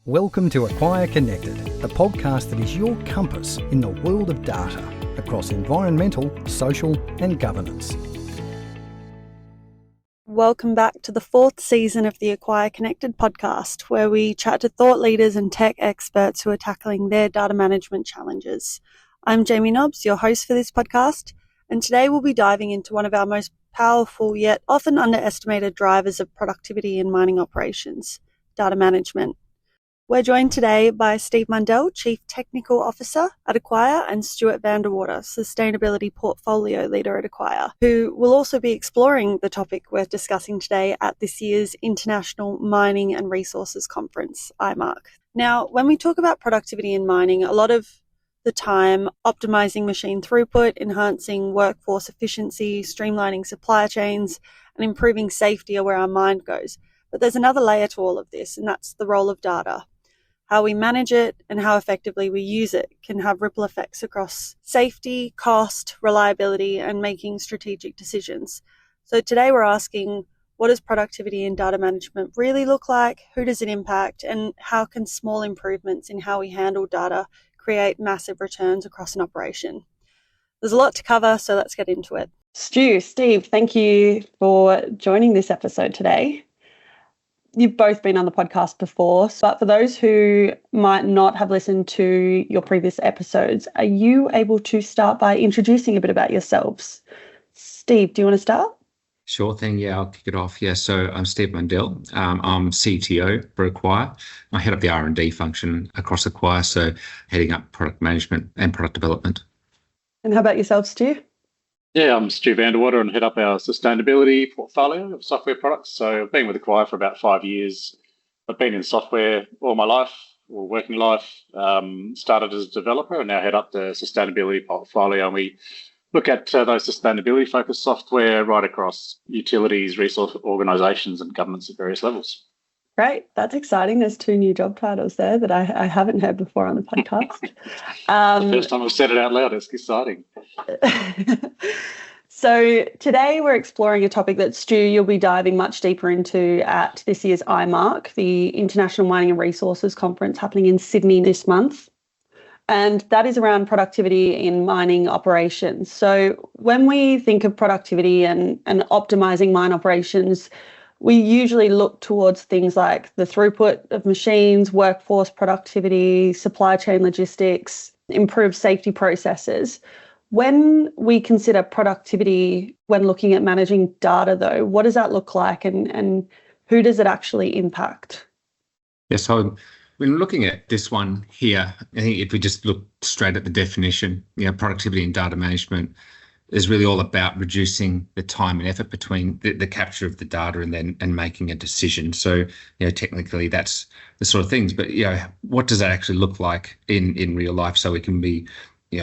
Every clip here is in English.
Welcome to Acquire Connected, a podcast that is your compass in the world of data across environmental, social and governance. Welcome back to the fourth season of the Acquire Connected podcast, where we chat to thought leaders and tech experts who are tackling their data management challenges. I'm Jaimee Nobbs, your host for this podcast, and today we'll be diving into one of our most powerful yet often underestimated drivers of productivity in mining operations, data management. We're joined today by Steve Mundell, Chief Technical Officer at Acquire, and Stuart Sustainability Portfolio Leader at Acquire, who will also be exploring the topic we're discussing today at this year's International Mining and Resources Conference, IMARC. Now, when we talk about productivity in mining, a lot of the time optimizing machine throughput, enhancing workforce efficiency, streamlining supply chains, and improving safety are where our mind goes. But there's another layer to all of this, and that's the role of data. How we manage it and how effectively we use it can have ripple effects across safety, cost, reliability, and making strategic decisions. So today we're asking, what does productivity in data management really look like? Who does it impact? And how can small improvements in how we handle data create massive returns across an operation? There's a lot to cover, so let's get into it. Steve, thank you for joining this episode today. You've both been on the podcast before, but for those who might not have listened to your previous episodes, are you able to start by introducing a bit about yourselves? Steve, do you want to start? Sure thing. Yeah, I'll kick it off. Yeah, so I'm Steve Mundell. I'm CTO for Acquire. I head up the R&D function across Acquire, so heading up product management and product development. And how about yourself, Stu? Yeah, I'm Stuart and head up our sustainability portfolio of software products. So I've been with Acquire for about 5 years. I've been in software all my life, or working life. Started as a developer and now head up the sustainability portfolio. And we look at those sustainability-focused software right across utilities, resource organisations and governments at various levels. Great. That's exciting. There's 2 new job titles there that I haven't heard before on the podcast. The first time I've said it out loud. It's exciting. So today we're exploring a topic that, Stu, you'll be diving much deeper into at this year's IMARC, the International Mining and Resources Conference happening in Sydney this month. And that is around productivity in mining operations. So when we think of productivity and optimizing mine operations, we usually look towards things like the throughput of machines, workforce productivity, supply chain logistics, improved safety processes. When we consider productivity when looking at managing data, though, what does that look like and who does it actually impact? Yeah, so when looking at this one here, I think if we just look straight at the definition, productivity in data management is really all about reducing the time and effort between the capture of the data and making a decision. So, technically that's the sort of things, but, what does that actually look like in real life so we can be,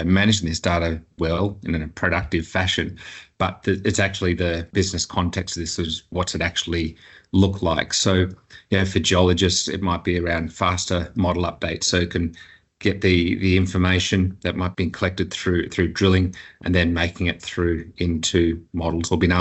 managing this data well in a productive fashion? But it's actually the business context of this is what's it actually look like. So, for geologists, it might be around faster model updates so it can get the information that might be collected through drilling and then making it through into models or being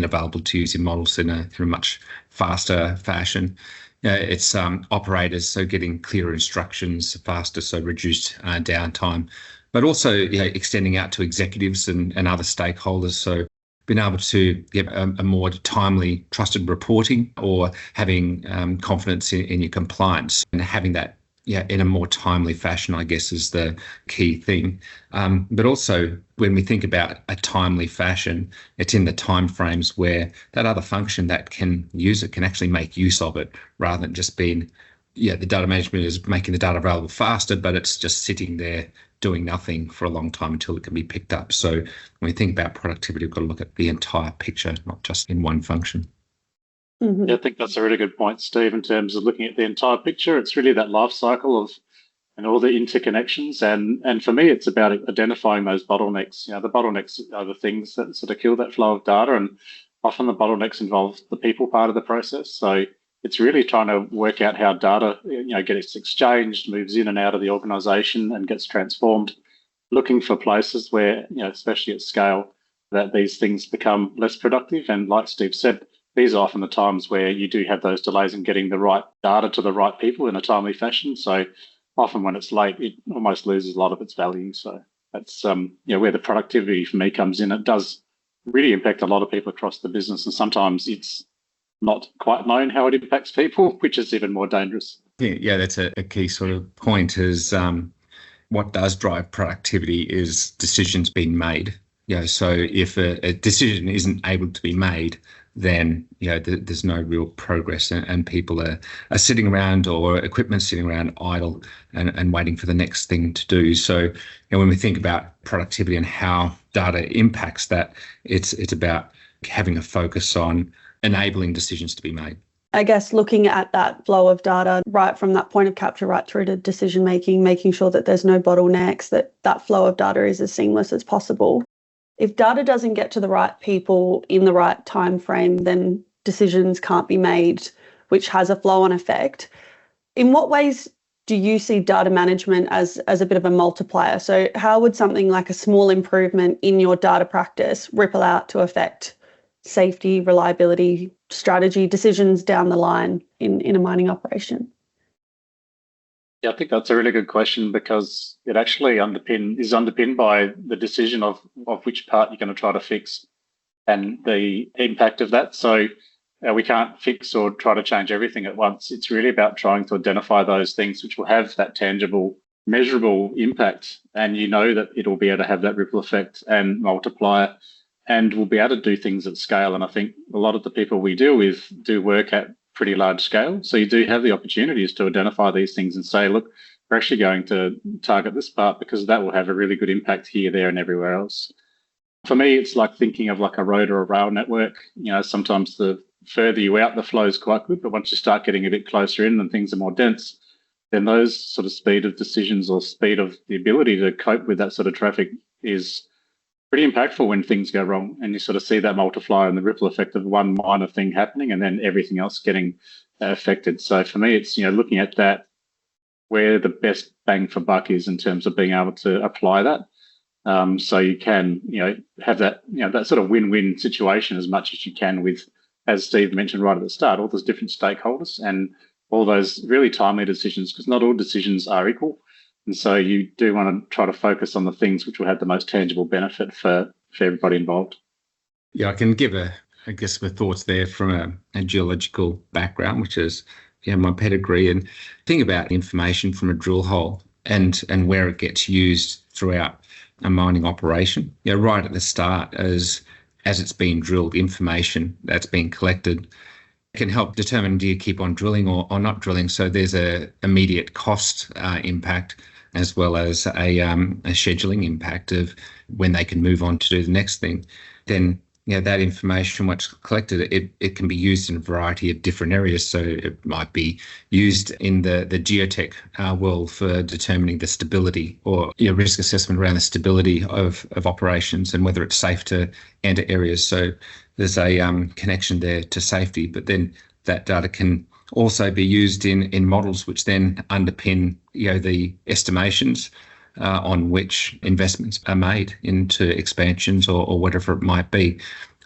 available to use in models in a much faster fashion. It's operators, so getting clearer instructions faster, so reduced downtime, but also extending out to executives and other stakeholders. So being able to get a more timely, trusted reporting or having confidence in your compliance and having that in a more timely fashion, I guess, is the key thing. But also, when we think about a timely fashion, it's in the timeframes where that other function that can use it can actually make use of it, rather than just being, the data management is making the data available faster, but it's just sitting there doing nothing for a long time until it can be picked up. So when we think about productivity, we've got to look at the entire picture, not just in one function. Mm-hmm. Yeah, I think that's a really good point, Steve, in terms of looking at the entire picture. It's really that life cycle of and all the interconnections. And for me, it's about identifying those bottlenecks. The bottlenecks are the things that sort of kill that flow of data. And often the bottlenecks involve the people part of the process. So it's really trying to work out how data, gets exchanged, moves in and out of the organisation and gets transformed, looking for places where, especially at scale, that these things become less productive. And like Steve said, these are often the times where you do have those delays in getting the right data to the right people in a timely fashion. So often when it's late, it almost loses a lot of its value. So that's where the productivity for me comes in. It does really impact a lot of people across the business, and sometimes it's not quite known how it impacts people, which is even more dangerous. Yeah, that's a key sort of point is what does drive productivity is decisions being made. So if a decision isn't able to be made, then there's no real progress, and people are sitting around, or equipment sitting around idle and waiting for the next thing to do. So when we think about productivity and how data impacts that, it's about having a focus on enabling decisions to be made. I guess looking at that flow of data right from that point of capture right through to decision making, making sure that there's no bottlenecks, that flow of data is as seamless as possible. If data doesn't get to the right people in the right time frame, then decisions can't be made, which has a flow-on effect. In what ways do you see data management as a bit of a multiplier? So how would something like a small improvement in your data practice ripple out to affect safety, reliability, strategy, decisions down the line in a mining operation? Yeah, I think that's a really good question, because it actually is underpinned by the decision of which part you're going to try to fix and the impact of that. So we can't fix or try to change everything at once. It's really about trying to identify those things which will have that tangible, measurable impact, and that it'll be able to have that ripple effect and multiplier, and we'll be able to do things at scale. And I think a lot of the people we deal with do work at pretty large scale. So you do have the opportunities to identify these things and say, look, we're actually going to target this part because that will have a really good impact here, there, and everywhere else. For me, it's like thinking of like a road or a rail network. Sometimes the further you out, the flow is quite good, but once you start getting a bit closer in and things are more dense, then those sort of speed of decisions or speed of the ability to cope with that sort of traffic is pretty impactful when things go wrong, and you sort of see that multiplier and the ripple effect of one minor thing happening and then everything else getting affected. So for me, it's looking at that, where the best bang for buck is in terms of being able to apply that. So you can have that that sort of win-win situation as much as you can with, as Steve mentioned right at the start, all those different stakeholders and all those really timely decisions, because not all decisions are equal. And so you do want to try to focus on the things which will have the most tangible benefit for everybody involved. Yeah, I can give my thoughts there from a geological background, which is my pedigree, and think about information from a drill hole and where it gets used throughout a mining operation. Right at the start, as it's being drilled, information that's being collected can help determine, do you keep on drilling or not drilling? So there's a immediate cost impact, as well as a scheduling impact of when they can move on to do the next thing. Then that information, what's collected, it can be used in a variety of different areas. So it might be used in the geotech world for determining the stability or risk assessment around the stability of operations and whether it's safe to enter areas. So there's a connection there to safety, but then that data can also be used in models which then underpin the estimations on which investments are made into expansions or whatever it might be.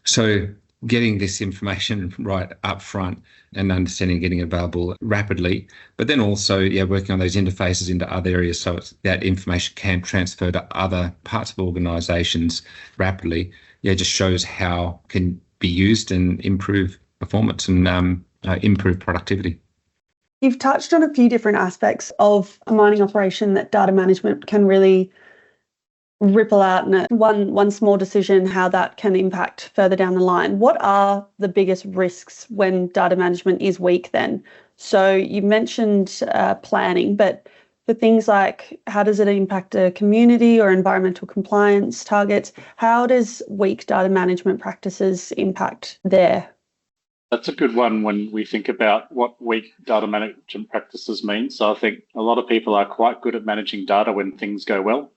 So getting this information right up front and understanding, getting it available rapidly, but then also working on those interfaces into other areas so that information can transfer to other parts of organisations rapidly, just shows how it can be used and improve performance and improve productivity. You've touched on a few different aspects of a mining operation that data management can really ripple out, and one small decision, how that can impact further down the line. What are the biggest risks when data management is weak then? So you mentioned planning, but for things like how does it impact a community or environmental compliance targets, how does weak data management practices impact there? That's a good one when we think about what weak data management practices mean. So I think a lot of people are quite good at managing data when things go well,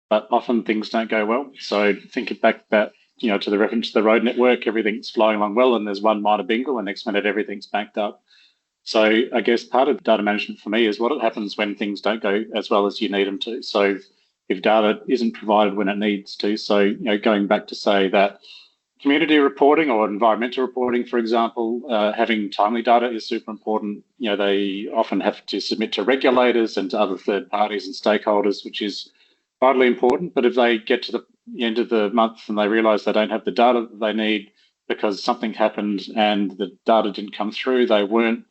but often things don't go well. So think back about, to the reference to the road network, everything's flowing along well and there's one minor bingle and next minute everything's backed up. So I guess part of data management for me is what happens when things don't go as well as you need them to. So if data isn't provided when it needs to, so going back to say that Community reporting or environmental reporting, for example, having timely data is super important. They often have to submit to regulators and to other third parties and stakeholders, which is vitally important. But if they get to the end of the month and they realise they don't have the data that they need because something happened and the data didn't come through, they weren't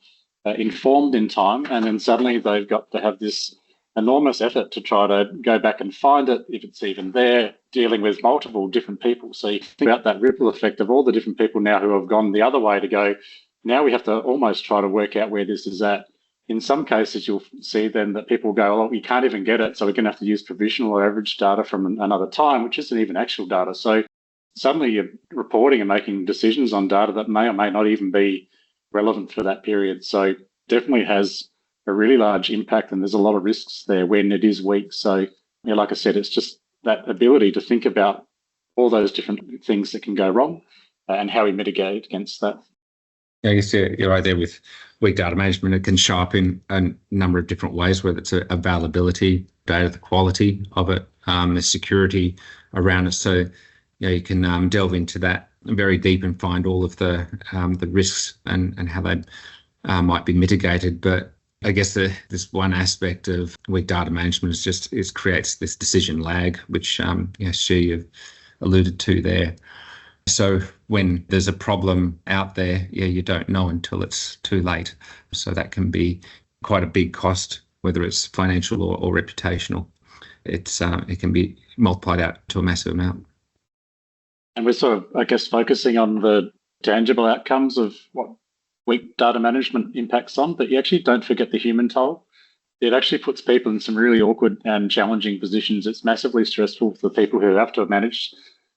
informed in time, and then suddenly they've got to have this enormous effort to try to go back and find it, if it's even there, dealing with multiple different people. So you think about that ripple effect of all the different people now who have gone the other way to go, now we have to almost try to work out where this is at. In some cases, you'll see then that people go, oh, we can't even get it, so we're going to have to use provisional or average data from another time, which isn't even actual data. So suddenly you're reporting and making decisions on data that may or may not even be relevant for that period. So definitely has a really large impact, and there's a lot of risks there when it is weak. So, like I said, it's just that ability to think about all those different things that can go wrong and how we mitigate against that. I guess you're right there with weak data management. It can show up in a number of different ways, whether it's availability, data, the quality of it, the security around it. So, you can delve into that very deep and find all of the risks and how they might be mitigated. But I guess this one aspect of weak data management is creates this decision lag, which Stu, you've alluded to there. So when there's a problem out there, you don't know until it's too late. So that can be quite a big cost, whether it's financial or reputational. It can be multiplied out to a massive amount. And we're sort of, I guess, focusing on the tangible outcomes of what weak data management impacts on, but you actually don't forget the human toll. It actually puts people in some really awkward and challenging positions. It's massively stressful for the people who have to manage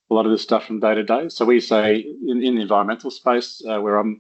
a lot of this stuff from day to day. So we say in the environmental space, where I'm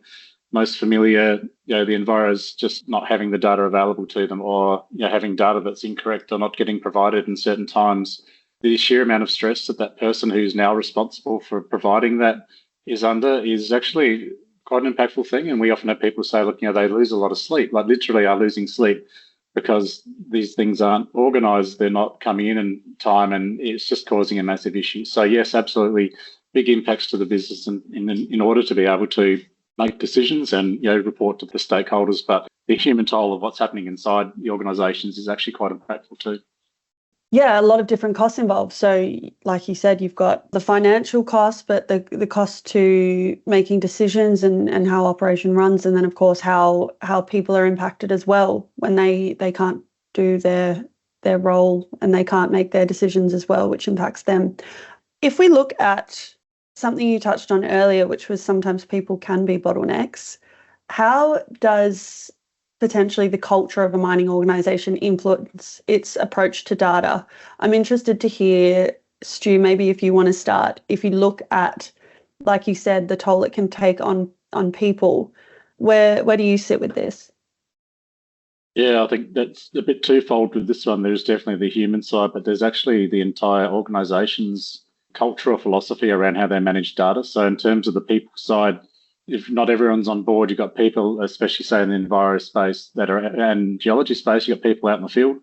most familiar, the enviros just not having the data available to them, or having data that's incorrect or not getting provided in certain times. The sheer amount of stress that person who's now responsible for providing that is under is actually quite an impactful thing. And we often have people say, look, they lose a lot of sleep, like literally are losing sleep because these things aren't organised, they're not coming in time, and it's just causing a massive issue. So yes, absolutely, big impacts to the business in order to be able to make decisions and report to the stakeholders. But the human toll of what's happening inside the organisations is actually quite impactful too. Yeah, a lot of different costs involved. So like you said, you've got the financial cost, but the cost to making decisions and how operation runs. And then, of course, how people are impacted as well when they can't do their role and they can't make their decisions as well, which impacts them. If we look at something you touched on earlier, which was sometimes people can be bottlenecks, how does potentially the culture of a mining organisation influence its approach to data? I'm interested to hear, Stu, maybe if you want to start, if you look at, like you said, the toll it can take on people, where do you sit with this? Yeah, I think that's a bit twofold with this one. There's definitely the human side, but there's actually the entire organisation's culture or philosophy around how they manage data. So in terms of the people side, if not everyone's on board, you've got people, especially say in the enviro space and geology space, you've got people out in the field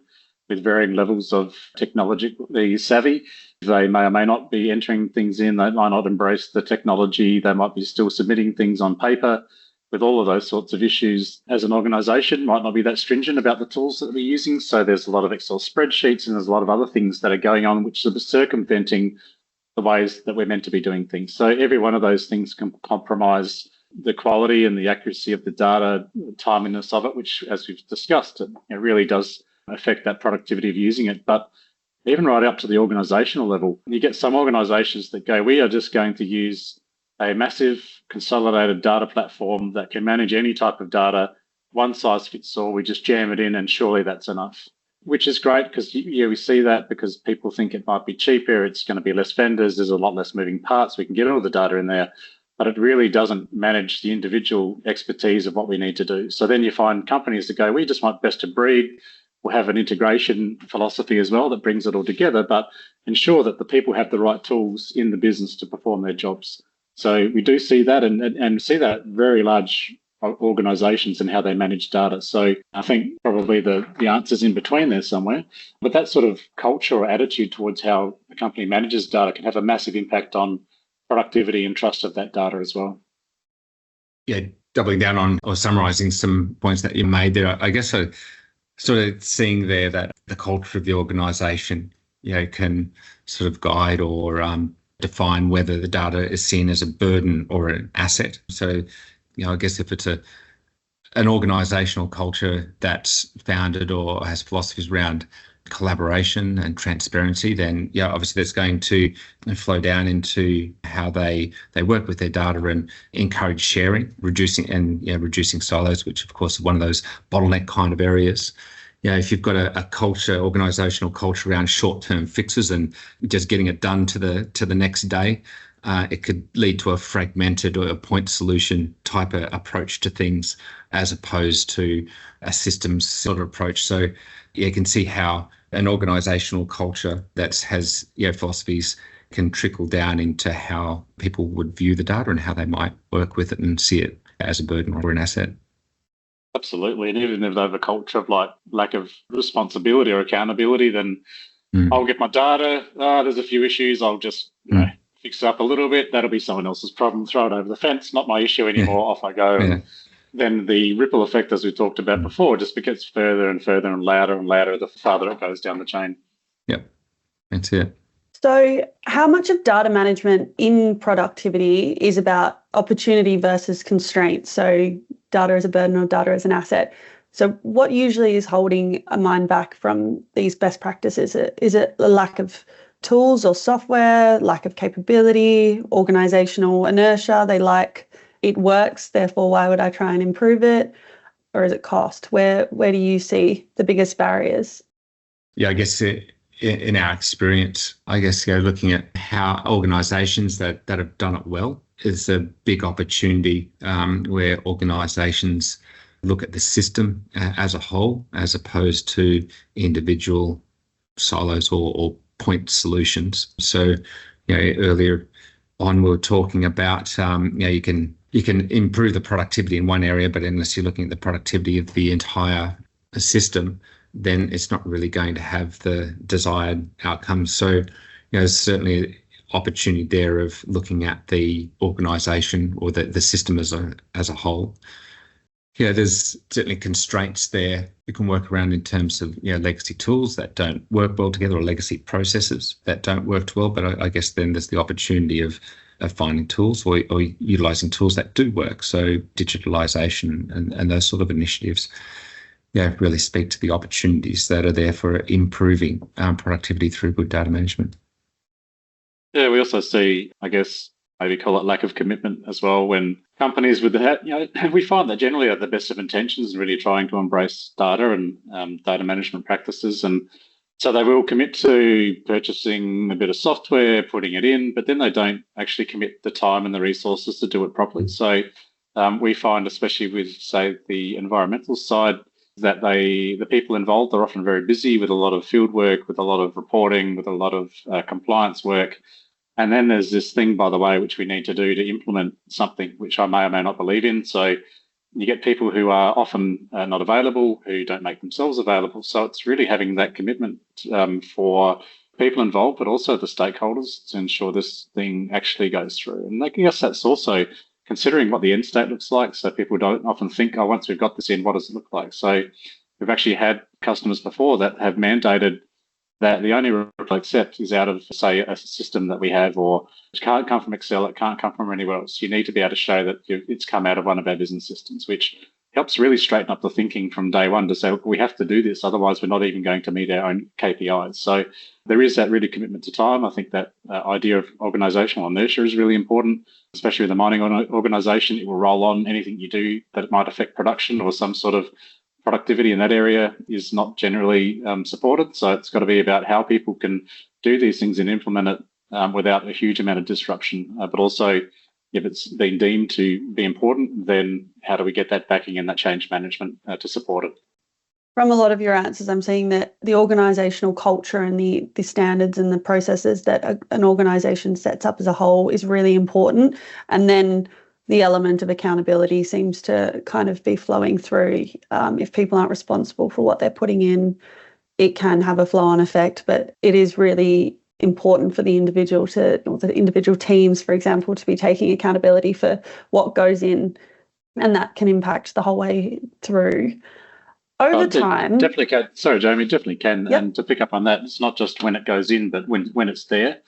with varying levels of technologically savvy. They may or may not be entering things in. They might not embrace the technology. They might be still submitting things on paper. With all of those sorts of issues, as an organisation, might not be that stringent about the tools that we're using. So there's a lot of Excel spreadsheets and there's a lot of other things that are going on which are circumventing the ways that we're meant to be doing things. So every one of those things can compromise the quality and the accuracy of the data, the timeliness of it, which, as we've discussed, it really does affect that productivity of using it. But even right up to the organisational level, you get some organisations that go, we are just going to use a massive consolidated data platform that can manage any type of data, one size fits all, we just jam it in and surely that's enough. Which is great because we see that because people think it might be cheaper, it's going to be less vendors, there's a lot less moving parts, we can get all the data in there. But it really doesn't manage the individual expertise of what we need to do. So then you find companies that go, we just want best of breed. We'll have an integration philosophy as well that brings it all together, but ensure that the people have the right tools in the business to perform their jobs. So we do see that and see that very large organisations and how they manage data. So I think probably the answer's in between there somewhere. But that sort of culture or attitude towards how a company manages data can have a massive impact on productivity and trust of that data as well. Yeah, doubling down on or summarising some points that you made there, I guess I sort of seeing there that the culture of the organisation, can sort of guide or define whether the data is seen as a burden or an asset. So, I guess if it's an organisational culture that's founded or has philosophies around collaboration and transparency, then obviously that's going to flow down into how they work with their data and encourage sharing, reducing silos, which of course is one of those bottleneck kind of areas. If you've got a culture, organisational culture around short-term fixes and just getting it done to the next day, it could lead to a fragmented or a point solution type of approach to things, as opposed to a systems sort of approach. So you can see how an organisational culture that has philosophies can trickle down into how people would view the data and how they might work with it and see it as a burden or an asset. Absolutely. And even if they have a culture of lack of responsibility or accountability, then I'll get my data. There's a few issues. I'll just fix it up a little bit. That'll be someone else's problem. Throw it over the fence. Not my issue anymore. Off I go. Yeah. Then the ripple effect, as we talked about before, just gets further and further and louder the farther it goes down the chain. Yep, that's it. So how much of data management in productivity is about opportunity versus constraint? So data as a burden or data as an asset. So what usually is holding a mind back from these best practices? Is it a lack of tools or software, lack of capability, organisational inertia? They it works, therefore why would I try and improve it? Or is it cost? Where do you see the biggest barriers? Yeah, I guess in our experience, looking at how organisations that have done it well is a big opportunity where organisations look at the system as a whole, as opposed to individual silos or point solutions. So, earlier on we were talking about, you can improve the productivity in one area, but unless you're looking at the productivity of the entire system, then it's not really going to have the desired outcomes. So, there's certainly opportunity there of looking at the organisation or the system as a whole. There's certainly constraints there you can work around in terms of legacy tools that don't work well together or legacy processes that don't work well. But I guess then there's the opportunity of finding tools or utilising tools that do work. So digitalisation and those sort of initiatives really speak to the opportunities that are there for improving productivity through good data management. Yeah, we also see, maybe call it lack of commitment as well, when companies with that, we find that generally are the best of intentions and really trying to embrace data and data management practices. And so they will commit to purchasing a bit of software, putting it in, but then they don't actually commit the time and the resources to do it properly. So we find, especially with, say, the environmental side, that the people involved are often very busy with a lot of field work, with a lot of reporting, with a lot of compliance work. And then there's this thing, by the way, which we need to do to implement something which I may or may not believe in. So you get people who are often not available, who don't make themselves available. So it's really having that commitment for people involved, but also the stakeholders to ensure this thing actually goes through. And I guess that's also considering what the end state looks like. So people don't often think, once we've got this in, what does it look like? So we've actually had customers before that have mandated that the only report to accept is out of, say, a system that we have, or it can't come from Excel, it can't come from anywhere else. You need to be able to show that it's come out of one of our business systems, which helps really straighten up the thinking from day one to say, look, we have to do this, otherwise we're not even going to meet our own KPIs. So there is that really commitment to time. I think that idea of organisational inertia is really important, especially with a mining organisation. It will roll on anything you do that might affect production or some sort of productivity in that area is not generally supported. So it's got to be about how people can do these things and implement it without a huge amount of disruption. But also, if it's been deemed to be important, then how do we get that backing and that change management to support it? From a lot of your answers, I'm seeing that the organisational culture and the standards and the processes that an organisation sets up as a whole is really important. And then the element of accountability seems to kind of be flowing through. If people aren't responsible for what they're putting in, it can have a flow-on effect, but it is really important for the individual or the individual teams, for example, to be taking accountability for what goes in, and that can impact the whole way through. Over time, definitely can. Sorry, Jaimee, definitely can. Yep. And to pick up on that, it's not just when it goes in, but when it's there.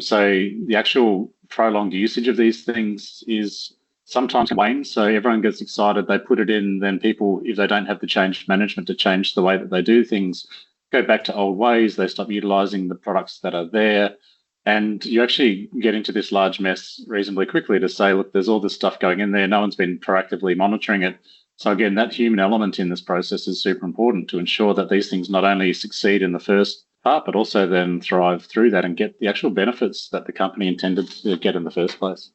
So the actual prolonged usage of these things is sometimes wanes. So everyone gets excited, they put it in, then people, if they don't have the change management to change the way that they do things, go back to old ways, they stop utilising the products that are there. And you actually get into this large mess reasonably quickly to say, look, there's all this stuff going in there. No one's been proactively monitoring it. So again, that human element in this process is super important to ensure that these things not only succeed in the first part, but also then thrive through that and get the actual benefits that the company intended to get in the first place.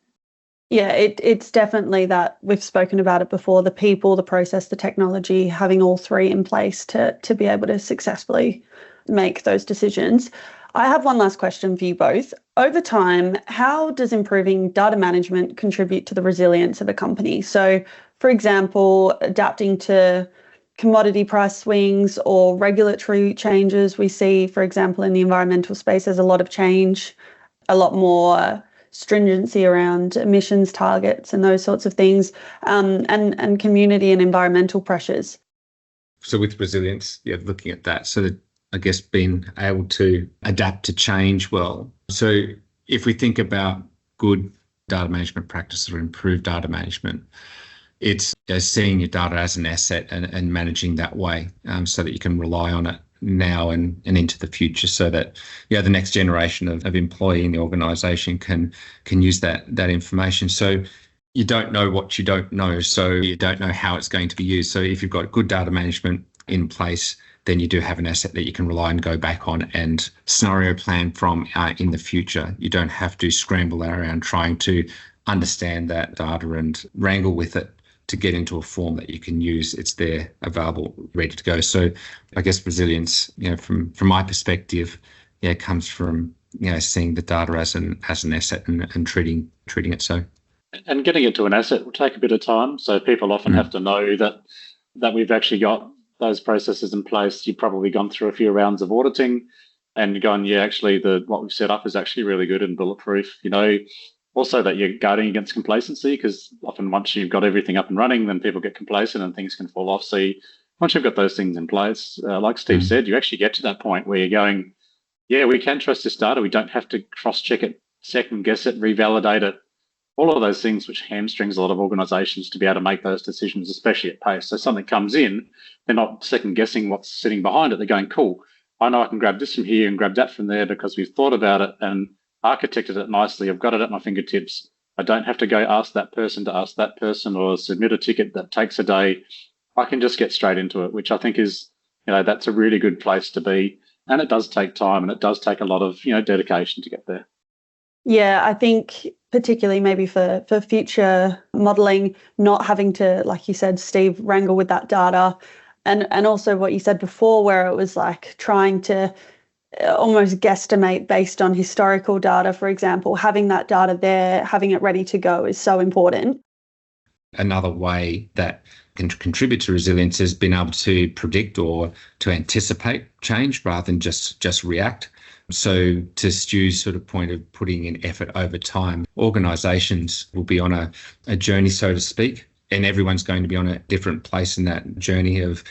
Yeah, it's definitely that. We've spoken about it before, the people, the process, the technology, having all three in place to be able to successfully make those decisions. I have one last question for you both. Over time, how does improving data management contribute to the resilience of a company? So, for example, adapting to commodity price swings or regulatory changes. We see, for example, in the environmental space, there's a lot of change, a lot more stringency around emissions targets and those sorts of things, and community and environmental pressures. So with resilience, looking at that, so that I guess being able to adapt to change well. So if we think about good data management practices or improved data management, it's seeing your data as an asset and managing that way, so that you can rely on it now and into the future, so that the next generation of employee in the organisation can use that information. So you don't know what you don't know, so you don't know how it's going to be used. So if you've got good data management in place, then you do have an asset that you can rely and go back on and scenario plan from in the future. You don't have to scramble around trying to understand that data and wrangle with it to get into a form that you can use. It's there, available, ready to go. So I guess resilience, from my perspective, comes from seeing the data as an asset and treating it so. And getting it to an asset will take a bit of time. So people often have to know that we've actually got those processes in place. You've probably gone through a few rounds of auditing and gone, actually what we've set up is actually really good and bulletproof. Also that you're guarding against complacency, because often once you've got everything up and running, then people get complacent and things can fall off. So once you've got those things in place, like Steve said, you actually get to that point where you're going, we can trust this data. We don't have to cross-check it, second guess it, revalidate it, all of those things which hamstrings a lot of organisations to be able to make those decisions, especially at pace. So something comes in, they're not second guessing what's sitting behind it. They're going, cool, I know I can grab this from here and grab that from there because we've thought about it and architected it nicely. I've got it at my fingertips. I don't have to go ask that person to ask that person or submit a ticket that takes a day. I can just get straight into it, which I think is, that's a really good place to be. And it does take time and it does take a lot of, dedication to get there. Yeah, I think particularly maybe for future modelling, not having to, like you said, Steve, wrangle with that data. And also what you said before, where it was like trying to almost guesstimate based on historical data, for example, having that data there, having it ready to go is so important. Another way that can contribute to resilience is being able to predict or to anticipate change rather than just react. So to Stu's sort of point of putting in effort over time, organisations will be on a journey, so to speak, and everyone's going to be on a different place in that journey of,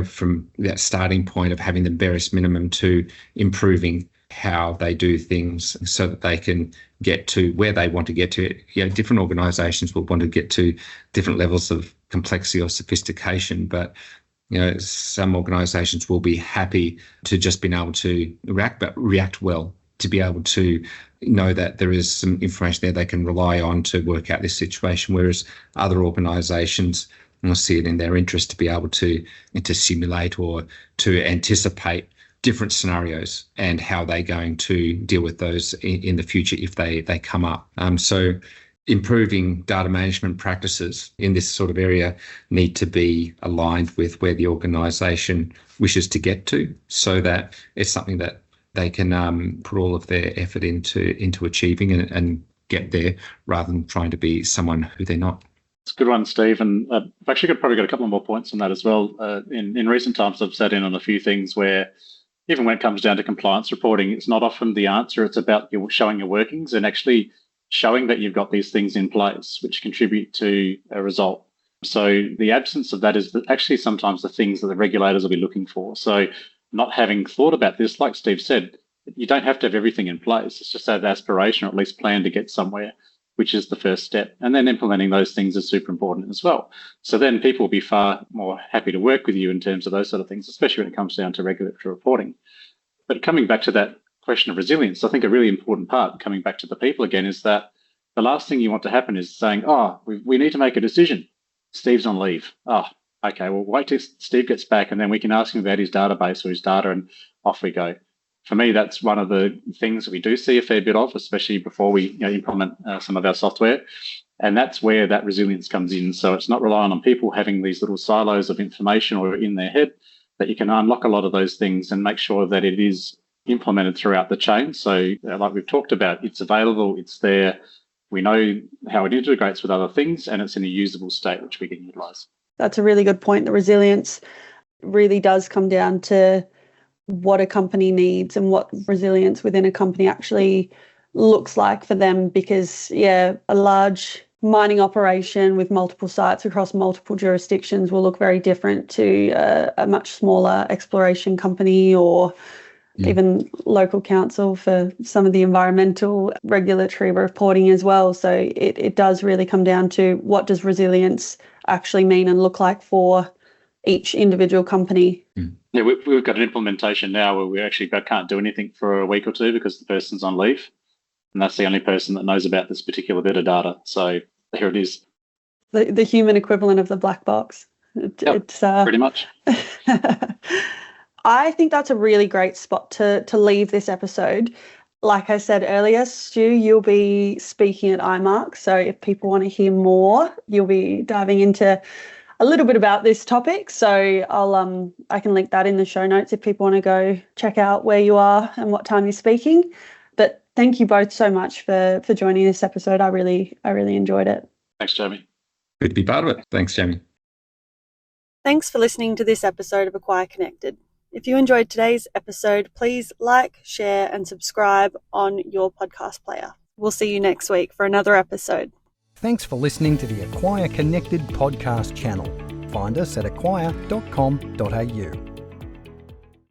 from that starting point of having the barest minimum to improving how they do things so that they can get to where they want to get to. Different organisations will want to get to different levels of complexity or sophistication, but some organisations will be happy to just being able to react, but react well, to be able to know that there is some information there they can rely on to work out this situation, whereas other organisations will see it in their interest to be able to simulate or to anticipate different scenarios and how they're going to deal with those in the future if they come up. So improving data management practices in this sort of area need to be aligned with where the organisation wishes to get to, so that it's something that they can put all of their effort into achieving and get there, rather than trying to be someone who they're not. It's a good one, Steve. And I've actually probably got a couple more points on that as well. In recent times, I've sat in on a few things where even when it comes down to compliance reporting, it's not often the answer. It's about showing your workings and actually showing that you've got these things in place which contribute to a result. So the absence of that is actually sometimes the things that the regulators will be looking for. So not having thought about this, like Steve said, you don't have to have everything in place. It's just that aspiration, or at least plan to get somewhere, which is the first step. And then implementing those things is super important as well. So then people will be far more happy to work with you in terms of those sort of things, especially when it comes down to regulatory reporting. But coming back to that question of resilience, I think a really important part, coming back to the people again, is that the last thing you want to happen is saying, oh, we need to make a decision. Steve's on leave. Oh, okay, well, wait till Steve gets back and then we can ask him about his database or his data and off we go. For me, that's one of the things that we do see a fair bit of, especially before we implement some of our software. And that's where that resilience comes in. So it's not relying on people having these little silos of information or in their head, that you can unlock a lot of those things and make sure that it is implemented throughout the chain. So like we've talked about, it's available, it's there. We know how it integrates with other things and it's in a usable state, which we can utilise. That's a really good point. The resilience really does come down to what a company needs and what resilience within a company actually looks like for them, because, a large mining operation with multiple sites across multiple jurisdictions will look very different to a much smaller exploration company or even local council for some of the environmental regulatory reporting as well. So it does really come down to what does resilience actually mean and look like for each individual company. Yeah, we've got an implementation now where we actually can't do anything for a week or two because the person's on leave. And that's the only person that knows about this particular bit of data. So here it is. The human equivalent of the black box. It's pretty much. I think that's a really great spot to leave this episode. Like I said earlier, Stu, you'll be speaking at IMARC. So if people want to hear more, you'll be diving into a little bit about this topic. So I can link that in the show notes if people want to go check out where you are and what time you're speaking. But thank you both so much for joining this episode. I really enjoyed it. Thanks, Jaimee. Good to be part of it. Thanks, Jaimee. Thanks for listening to this episode of Acquire Connected. If you enjoyed today's episode, please like, share and subscribe on your podcast player. We'll see you next week for another episode. Thanks for listening to the Acquire Connected podcast channel. Find us at acquire.com.au.